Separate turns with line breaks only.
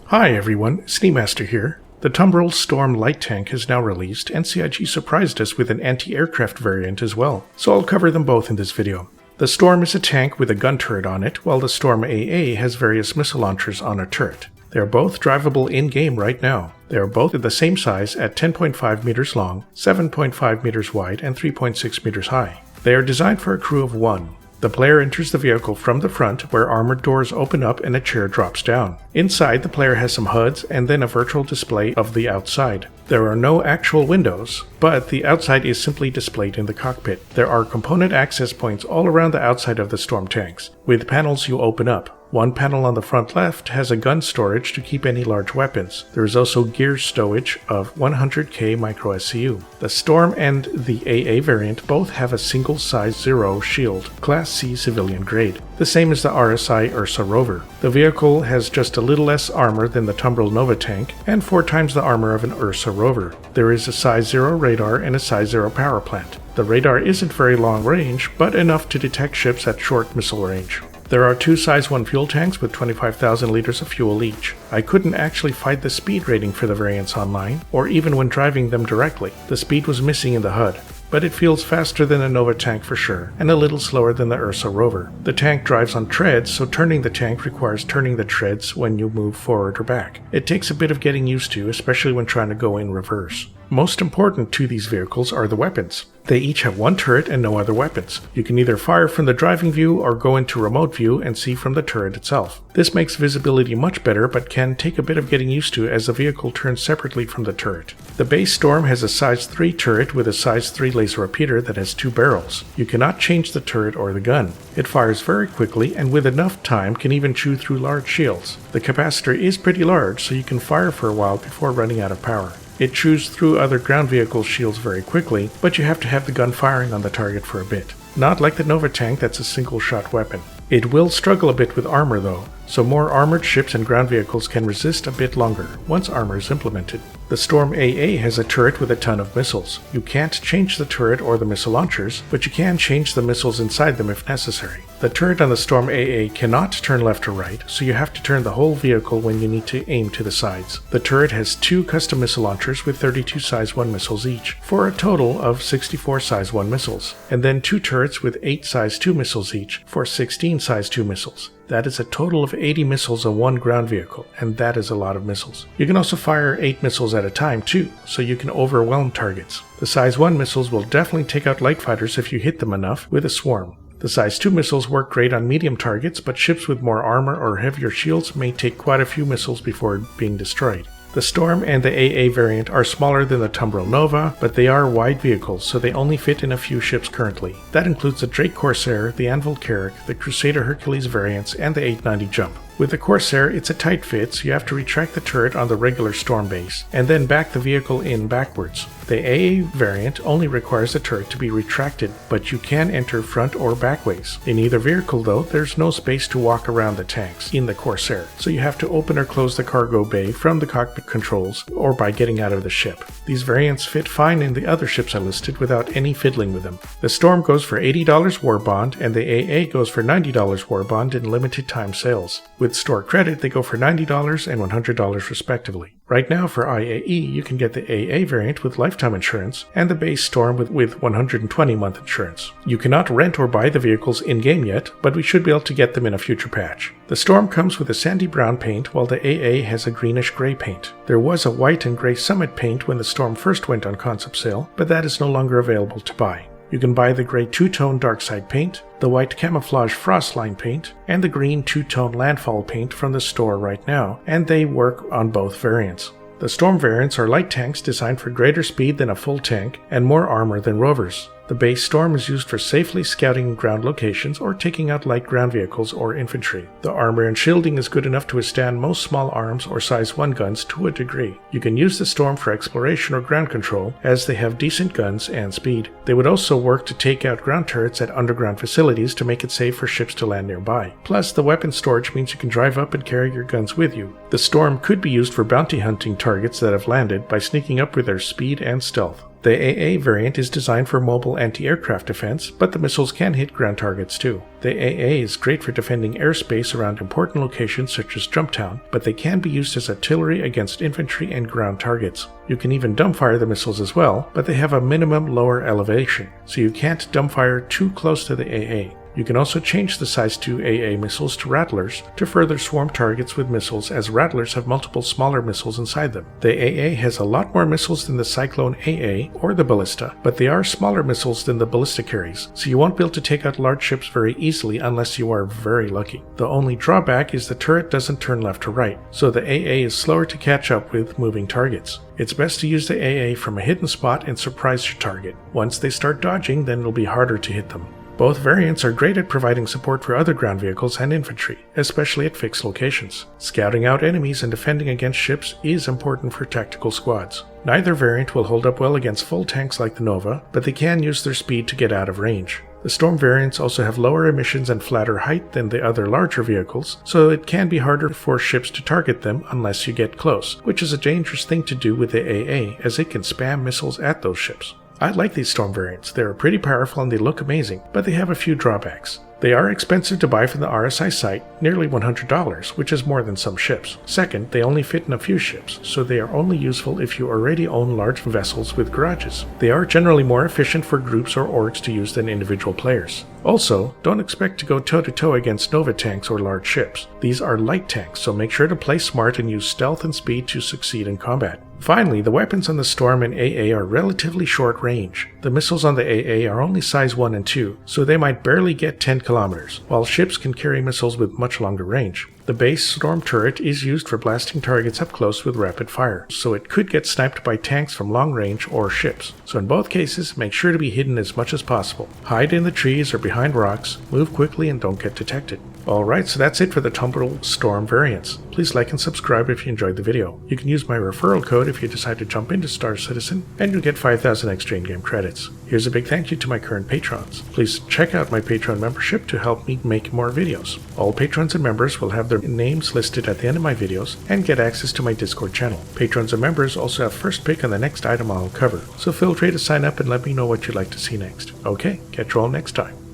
Hi everyone, Sneemaster here. The Tumbril Storm Light Tank is now released, and CIG surprised us with an anti-aircraft variant as well, so I'll cover them both in this video. The Storm is a tank with a gun turret on it, while the Storm AA has various missile launchers on a turret. They are both drivable in-game right now. They are both the same size at 10.5 meters long, 7.5 meters wide, and 3.6 meters high. They are designed for a crew of 1. The player enters the vehicle from the front, where armored doors open up and a chair drops down. Inside, the player has some HUDs and then a virtual display of the outside. There are no actual windows, but the outside is simply displayed in the cockpit. There are component access points all around the outside of the Storm tanks, with panels you open up. One panel on the front left has a gun storage to keep any large weapons. There is also gear stowage of 100k micro SCU. The Storm and the AA variant both have a single size 0 shield, Class C civilian grade, the same as the RSI Ursa rover. The vehicle has just a little less armor than the Tumbril Nova tank, and 4 times the armor of an Ursa rover. There is a size 0 radar and a size 0 power plant. The radar isn't very long range, but enough to detect ships at short missile range. There are 2 size 1 fuel tanks with 25,000 liters of fuel each. I couldn't actually find the speed rating for the variants online, or even when driving them directly. The speed was missing in the HUD, but it feels faster than a Nova tank for sure, and a little slower than the Ursa rover. The tank drives on treads, so turning the tank requires turning the treads when you move forward or back. It takes a bit of getting used to, especially when trying to go in reverse. Most important to these vehicles are the weapons. They each have 1 turret and no other weapons. You can either fire from the driving view or go into remote view and see from the turret itself. This makes visibility much better, but can take a bit of getting used to as the vehicle turns separately from the turret. The base Storm has a size 3 turret with a size 3 laser repeater that has 2 barrels. You cannot change the turret or the gun. It fires very quickly and with enough time can even chew through large shields. The capacitor is pretty large, so you can fire for a while before running out of power. It chews through other ground vehicle shields very quickly, but you have to have the gun firing on the target for a bit. Not like the Nova tank that's a single-shot weapon. It will struggle a bit with armor though, so more armored ships and ground vehicles can resist a bit longer once armor is implemented. The Storm AA has a turret with a ton of missiles. You can't change the turret or the missile launchers, but you can change the missiles inside them if necessary. The turret on the Storm AA cannot turn left or right, so you have to turn the whole vehicle when you need to aim to the sides. The turret has 2 custom missile launchers with 32 size 1 missiles each, for a total of 64 size 1 missiles, and then 2 turrets with 8 size 2 missiles each, for 16 size 2 missiles. That is a total of 80 missiles on 1 ground vehicle, and that is a lot of missiles. You can also fire 8 missiles at a time too, so you can overwhelm targets. The size 1 missiles will definitely take out light fighters if you hit them enough with a swarm. The size 2 missiles work great on medium targets, but ships with more armor or heavier shields may take quite a few missiles before being destroyed. The Storm and the AA variant are smaller than the Tumbril Nova, but they are wide vehicles, so they only fit in a few ships currently. That includes the Drake Corsair, the Anvil Carrack, the Crusader Hercules variants, and the 890 Jump. With the Corsair, it's a tight fit, so you have to retract the turret on the regular Storm base, and then back the vehicle in backwards. The AA variant only requires the turret to be retracted, but you can enter front or back ways. In either vehicle though, there's no space to walk around the tanks in the Corsair, so you have to open or close the cargo bay from the cockpit controls or by getting out of the ship. These variants fit fine in the other ships I listed without any fiddling with them. The Storm goes for $80 War Bond, and the AA goes for $90 War Bond in limited time sales. With store credit, they go for $90 and $100 respectively. Right now for IAE, you can get the AA variant with lifetime insurance and the base Storm with 120-month insurance. You cannot rent or buy the vehicles in-game yet, but we should be able to get them in a future patch. The Storm comes with a sandy brown paint, while the AA has a greenish gray paint. There was a white and gray Summit paint when the Storm first went on concept sale, but that is no longer available to buy. You can buy the gray 2-tone Darkside paint, the white camouflage Frostline paint, and the green 2-tone Landfall paint from the store right now, and they work on both variants. The Storm variants are light tanks designed for greater speed than a full tank and more armor than rovers. The base Storm is used for safely scouting ground locations or taking out light ground vehicles or infantry. The armor and shielding is good enough to withstand most small arms or size 1 guns to a degree. You can use the Storm for exploration or ground control, as they have decent guns and speed. They would also work to take out ground turrets at underground facilities to make it safe for ships to land nearby. Plus, the weapon storage means you can drive up and carry your guns with you. The Storm could be used for bounty hunting targets that have landed by sneaking up with their speed and stealth. The AA variant is designed for mobile anti-aircraft defense, but the missiles can hit ground targets too. The AA is great for defending airspace around important locations such as Jumptown, but they can be used as artillery against infantry and ground targets. You can even dumbfire the missiles as well, but they have a minimum lower elevation, so you can't dumbfire too close to the AA. You can also change the size 2 AA missiles to Rattlers to further swarm targets with missiles, as Rattlers have multiple smaller missiles inside them. The AA has a lot more missiles than the Cyclone AA or the Ballista, but they are smaller missiles than the Ballista carries, so you won't be able to take out large ships very easily unless you are very lucky. The only drawback is the turret doesn't turn left to right, so the AA is slower to catch up with moving targets. It's best to use the AA from a hidden spot and surprise your target. Once they start dodging, then it'll be harder to hit them. Both variants are great at providing support for other ground vehicles and infantry, especially at fixed locations. Scouting out enemies and defending against ships is important for tactical squads. Neither variant will hold up well against full tanks like the Nova, but they can use their speed to get out of range. The Storm variants also have lower emissions and flatter height than the other larger vehicles, so it can be harder for ships to target them unless you get close, which is a dangerous thing to do with the AA, as it can spam missiles at those ships. I like these Storm variants. They are pretty powerful and they look amazing, but they have a few drawbacks. They are expensive to buy from the RSI site, nearly $100, which is more than some ships. Second, they only fit in a few ships, so they are only useful if you already own large vessels with garages. They are generally more efficient for groups or orgs to use than individual players. Also, don't expect to go toe-to-toe against Nova tanks or large ships. These are light tanks, so make sure to play smart and use stealth and speed to succeed in combat. Finally, the weapons on the Storm and AA are relatively short range. The missiles on the AA are only size 1 and 2, so they might barely get 10 kilometers, while ships can carry missiles with much longer range. The base Storm turret is used for blasting targets up close with rapid fire, so it could get sniped by tanks from long range or ships. So in both cases, make sure to be hidden as much as possible. Hide in the trees or behind rocks, move quickly and don't get detected. Alright, so that's it for the Tumbril Storm variants. Please like and subscribe if you enjoyed the video. You can use my referral code if you decide to jump into Star Citizen, and you'll get 5,000 extra in-game credits. Here's a big thank you to my current patrons. Please check out my Patreon membership to help me make more videos. All patrons and members will have their names listed at the end of my videos and get access to my Discord channel. Patrons and members also have first pick on the next item I'll cover, so feel free to sign up and let me know what you'd like to see next. Okay, catch you all next time.